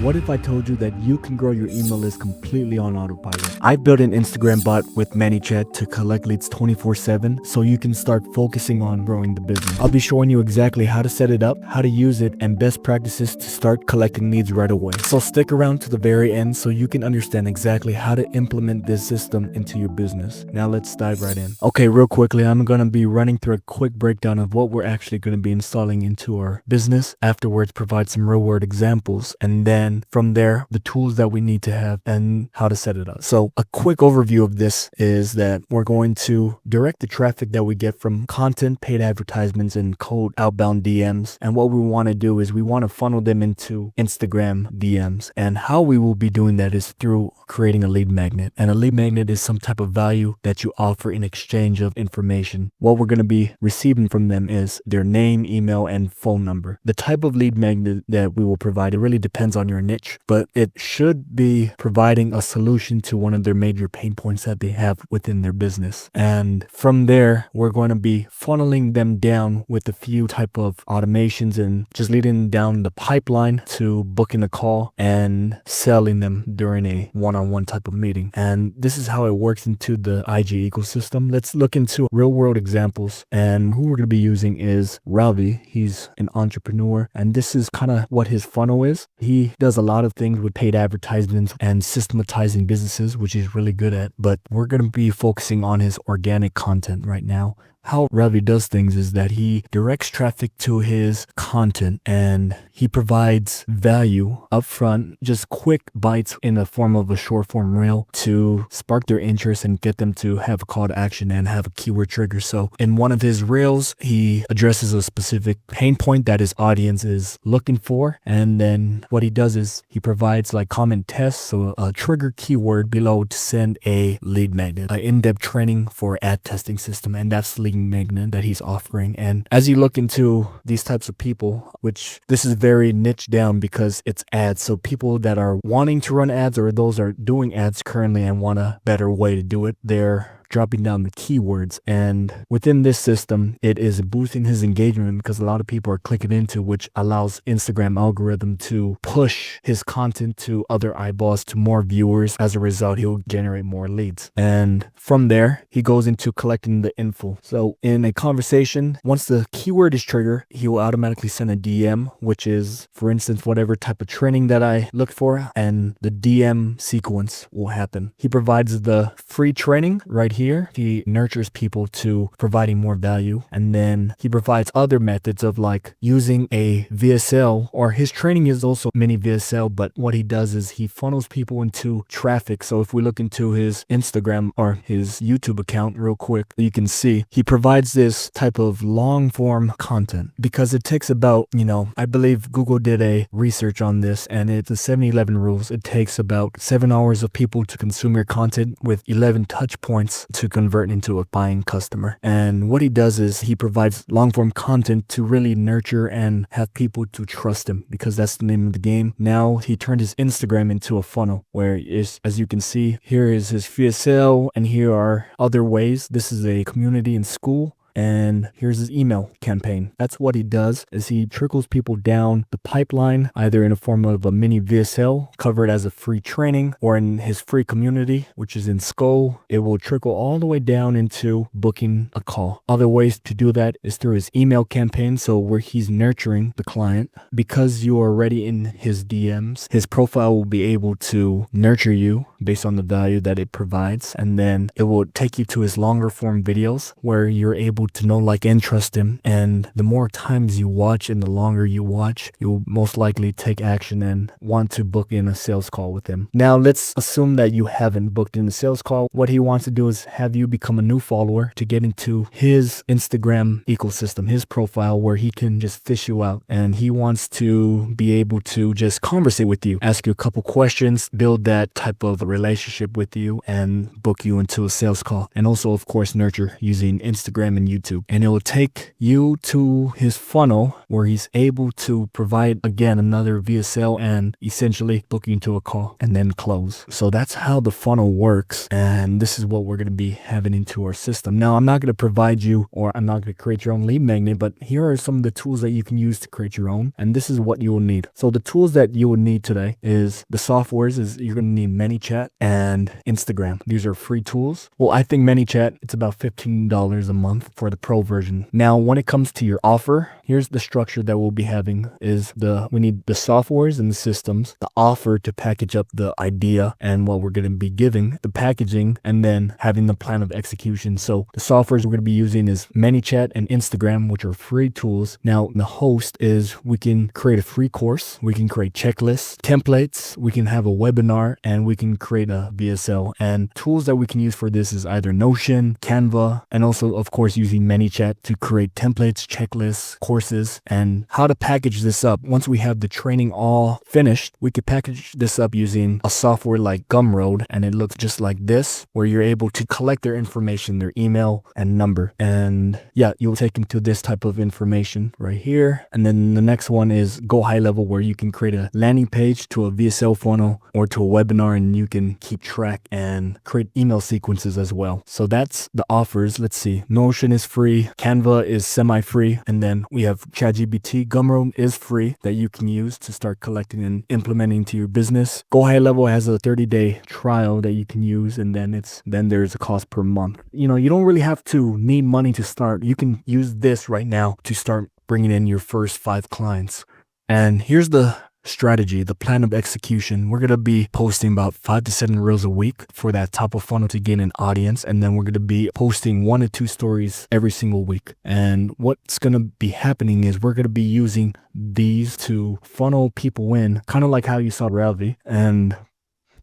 What if I told you that you can grow your email list completely on autopilot? I built an Instagram bot with ManyChat to collect leads 24/7 so you can start focusing on growing the business. I'll be showing you exactly how to set it up, how to use it, and best practices to start collecting leads right away. So stick around to the very end so you can understand exactly how to implement this system into your business. Now let's dive right in. Okay, real quickly, I'm going to be running through a quick breakdown of what we're actually going to be installing into our business. Afterwards, provide some real world examples, and then from there, the tools that we need to have and how to set it up. So a quick overview of this is that we're going to direct the traffic that we get from content, paid advertisements, and cold outbound DMs. And what we want to do is we want to funnel them into Instagram DMs. And how we will be doing that is through creating a lead magnet. And a lead magnet is some type of value that you offer in exchange of information. What we're going to be receiving from them is their name, email, and phone number. The type of lead magnet that we will provide, it really depends on your niche, but it should be providing a solution to one of their major pain points that they have within their business. And from there, we're going to be funneling them down with a few type of automations and just leading down the pipeline to booking a call and selling them during a one-on-one type of meeting. And this is how it works into the IG ecosystem. Let's look into real world examples. And who we're going to be using is Ravi. He's an entrepreneur, and this is kind of what his funnel is. He does a lot of things with paid advertisements and systematizing businesses, which he's really good at, but we're going to be focusing on his organic content right now. How Ravi does things is that he directs traffic to his content and he provides value upfront, just quick bites in the form of a short form reel to spark their interest and get them to have a call to action and have a keyword trigger. So in one of his reels, he addresses a specific pain point that his audience is looking for. And then what he does is he provides like comment tests, so a trigger keyword below to send a lead magnet, an in-depth training for ad testing system. And that's the lead magnet that he's offering. And as you look into these types of people, which this is very niche down because it's ads, so people that are wanting to run ads or those are doing ads currently and want a better way to do it, they're dropping down the keywords. And within this system, it is boosting his engagement because a lot of people are clicking into, which allows Instagram algorithm to push his content to other eyeballs, to more viewers. As a result, he'll generate more leads. And from there, he goes into collecting the info. So in a conversation, once the keyword is triggered, he will automatically send a DM, which is, for instance, whatever type of training that I looked for, and the DM sequence will happen. He provides the free training right here. He nurtures people to providing more value, and then he provides other methods of like using a VSL, or his training is also mini VSL, but what he does is he funnels people into traffic. So if we look into his Instagram or his YouTube account real quick, you can see he provides this type of long form content because it takes about, I believe Google did a research on this, and it's the 70-11 rules. It takes about 7 hours of people to consume your content with 11 touch points to convert into a buying customer. And what he does is he provides long form content to really nurture and have people to trust him, because that's the name of the game. Now he turned his Instagram into a funnel where is, as you can see, here is his VSL and here are other ways. This is a community in school. And here's his email campaign. That's what he does, is he trickles people down the pipeline, either in a form of a mini VSL covered as a free training, or in his free community, which is in Skull. It will trickle all the way down into booking a call. Other ways to do that is through his email campaign, so where he's nurturing the client. Because you are already in his DMs, his profile will be able to nurture you based on the value that it provides, and then it will take you to his longer form videos where you're able to know, like, and trust him. And the more times you watch and the longer you watch, you'll most likely take action and want to book in a sales call with him. Now let's assume that you haven't booked in a sales call. What he wants to do is have you become a new follower to get into his Instagram ecosystem, his profile, where he can just fish you out. And he wants to be able to just conversate with you, ask you a couple questions, build that type of relationship with you, and book you into a sales call. And also, of course, nurture using Instagram and YouTube, and it will take you to his funnel where he's able to provide again another VSL and essentially book you into a call and then close. So that's how the funnel works, and this is what we're going to be having into our system. Now, I'm not going to provide you, or I'm not going to create your own lead magnet, but here are some of the tools that you can use to create your own, and this is what you will need. So the tools that you will need today is the softwares. Is you're going to need ManyChat and Instagram. These are free tools. Well, I think ManyChat, it's about $15 a month for the pro version. Now, when it comes to your offer, here's the structure that we'll be having is we need the softwares and the systems, the offer to package up the idea and what we're going to be giving, the packaging, and then having the plan of execution. So the softwares we're going to be using is ManyChat and Instagram, which are free tools. Now, the host is we can create a free course, we can create checklists, templates, we can have a webinar, and we can create a VSL. And tools that we can use for this is either Notion, Canva, and also, of course, using ManyChat to create templates, checklists, courses, and how to package this up. Once we have the training all finished, we could package this up using a software like Gumroad, and it looks just like this, where you're able to collect their information, their email and number. And yeah, you'll take them to this type of information right here. And then the next one is Go High Level, where you can create a landing page to a VSL funnel or to a webinar, and you can keep track and create email sequences as well. So that's the offers. Let's see. Notion is free. Canva is semi-free. And then we have ChatGPT. Gumroad is free that you can use to start collecting and implementing to your business. Go High Level has a 30-day trial that you can use, and then there's a cost per month. You know, you don't really have to need money to start. You can use this right now to start bringing in your first 5 clients. And here's the strategy, the plan of execution. We're going to be posting about 5 to 7 reels a week for that top of funnel to gain an audience. And then we're going to be posting 1 to 2 stories every single week. And what's going to be happening is we're going to be using these to funnel people in, kind of like how you saw Ravi. And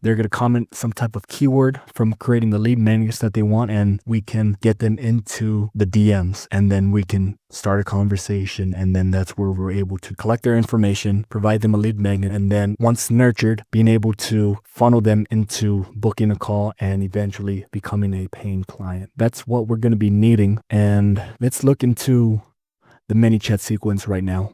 they're going to comment some type of keyword from creating the lead magnets that they want, and we can get them into the DMs, and then we can start a conversation, and then that's where we're able to collect their information, provide them a lead magnet, and then once nurtured, being able to funnel them into booking a call and eventually becoming a paying client. That's what we're going to be needing. And let's look into the ManyChat sequence right now.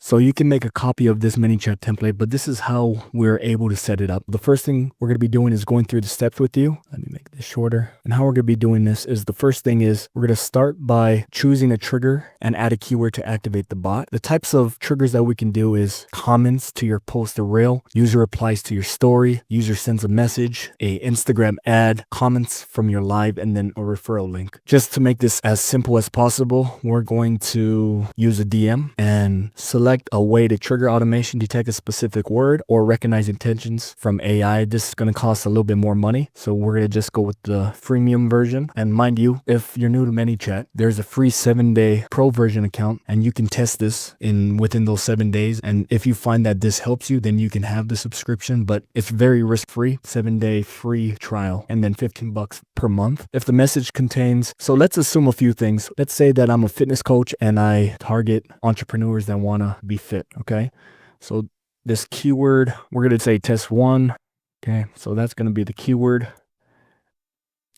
So you can make a copy of this ManyChat template, but this is how we're able to set it up. The first thing we're going to be doing is going through the steps with you. Let me make this shorter. And how we're going to be doing this is the first thing is we're going to start by choosing a trigger and add a keyword to activate the bot. The types of triggers that we can do is comments to your post or reel, user replies to your story, user sends a message, a Instagram ad, comments from your live, and then a referral link. Just to make this as simple as possible, we're going to use a DM and select a way to trigger automation, detect a specific word, or recognize intentions from AI. This is going to cost a little bit more money, so we're going to just go with the freemium version. And mind you, if you're new to ManyChat, there's a free 7-day pro version account, and you can test this within those 7 days. And if you find that this helps you, then you can have the subscription, but it's very risk-free. 7-day free trial, and then $15 per month. If the message contains, so let's assume a few things. Let's say that I'm a fitness coach and I target entrepreneurs that want to be fit. Okay, so this keyword, we're going to say test 1. Okay, so that's going to be the keyword.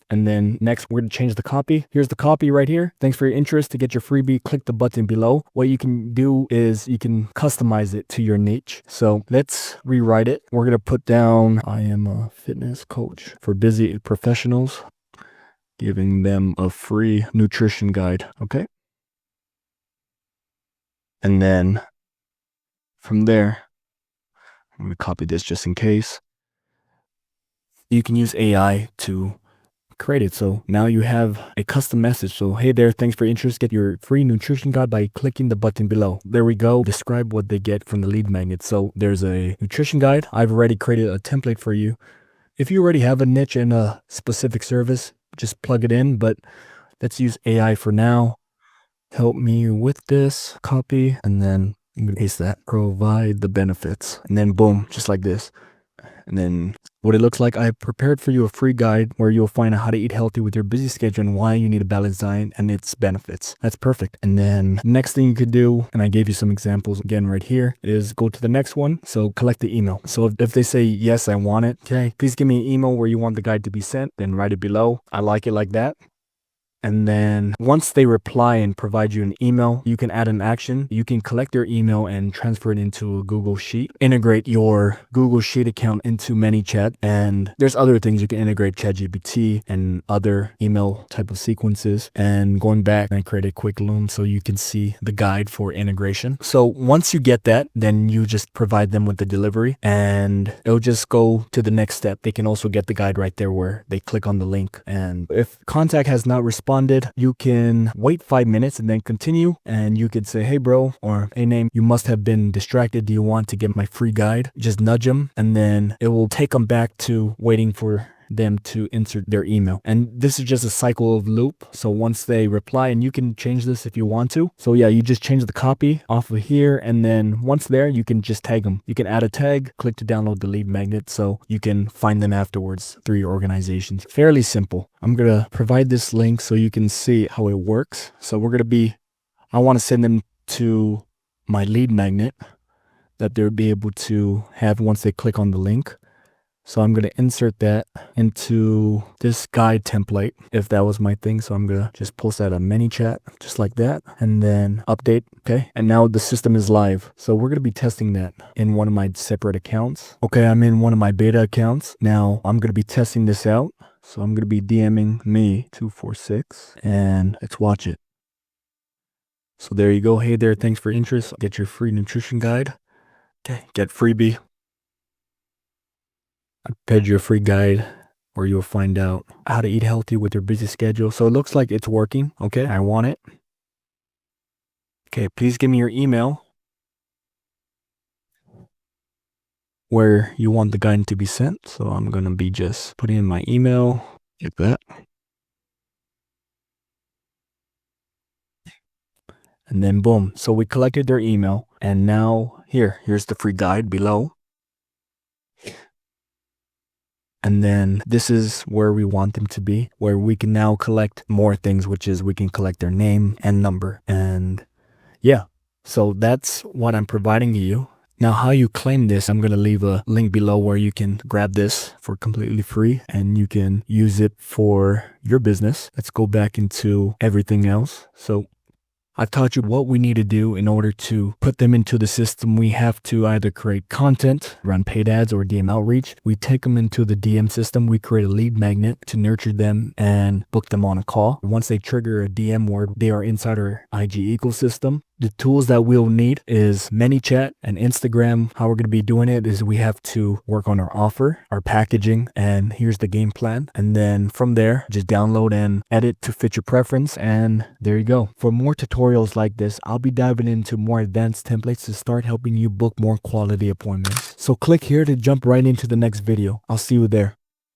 And then next, we're going to change the copy. Here's the copy right here. Thanks for your interest. To get your freebie, click the button below. What you can do is you can customize it to your niche. So let's rewrite it. We're going to put down, I am a fitness coach for busy professionals, giving them a free nutrition guide. Okay. And then from there, I'm going to copy this just in case. You can use AI to create it. So now you have a custom message. So, hey there, thanks for your interest. Get your free nutrition guide by clicking the button below. There we go. Describe what they get from the lead magnet. So there's a nutrition guide. I've already created a template for you. If you already have a niche and a specific service, just plug it in. But let's use AI for now. Help me with this. Copy, and then I'm going to paste that. Provide the benefits. And then boom, just like this. And then what it looks like, I prepared for you a free guide where you'll find out how to eat healthy with your busy schedule and why you need a balanced diet and its benefits. That's perfect. And then next thing you could do, and I gave you some examples again right here, is go to the next one. So collect the email. So if they say, yes, I want it. Okay, please give me an email where you want the guide to be sent. Then write it below. I like it like that. And then once they reply and provide you an email, you can add an action. You can collect their email and transfer it into a Google Sheet. Integrate your Google Sheet account into ManyChat. And there's other things you can integrate, ChatGPT and other email type of sequences. And going back, I created Quick Loom so you can see the guide for integration. So once you get that, then you just provide them with the delivery and it'll just go to the next step. They can also get the guide right there where they click on the link. And if contact has not responded, you can wait 5 minutes and then continue. And you could say, hey bro, or hey name, you must have been distracted. Do you want to get my free guide? Just nudge them and then it will take them back to waiting for them to insert their email. And this is just a cycle of loop. So once they reply, and you can change this if you want to. So yeah, you just change the copy off of here. And then once there, you can just tag them. You can add a tag, click to download the lead magnet so you can find them afterwards through your organization. Fairly simple. I'm going to provide this link so you can see how it works. So I want to send them to my lead magnet that they'll be able to have once they click on the link. So I'm going to insert that into this guide template if that was my thing. So I'm going to just post that on ManyChat just like that and then update. Okay. And now the system is live. So we're going to be testing that in one of my separate accounts. Okay. I'm in one of my beta accounts. Now I'm going to be testing this out. So I'm going to be DMing me 246 and let's watch it. So there you go. Hey there. Thanks for interest. Get your free nutrition guide. Okay. Get freebie. I prepared you a free guide where you'll find out how to eat healthy with your busy schedule. So it looks like it's working. Okay, I want it. Okay, please give me your email where you want the guide to be sent. So I'm going to be just putting in my email like that. And then boom. So we collected their email and now here's the free guide below. And then this is where we want them to be, where we can now collect more things, which is we can collect their name and number. And yeah, so that's what I'm providing to you. Now, how you claim this, I'm going to leave a link below where you can grab this for completely free and you can use it for your business. Let's go back into everything else. So I've taught you what we need to do in order to put them into the system. We have to either create content, run paid ads, or DM outreach. We take them into the DM system. We create a lead magnet to nurture them and book them on a call. Once they trigger a DM where they are inside our IG ecosystem, the tools that we'll need is ManyChat and Instagram. How we're going to be doing it is we have to work on our offer, our packaging, and here's the game plan. And then from there, just download and edit to fit your preference. And there you go. For more tutorials like this, I'll be diving into more advanced templates to start helping you book more quality appointments. So click here to jump right into the next video. I'll see you there.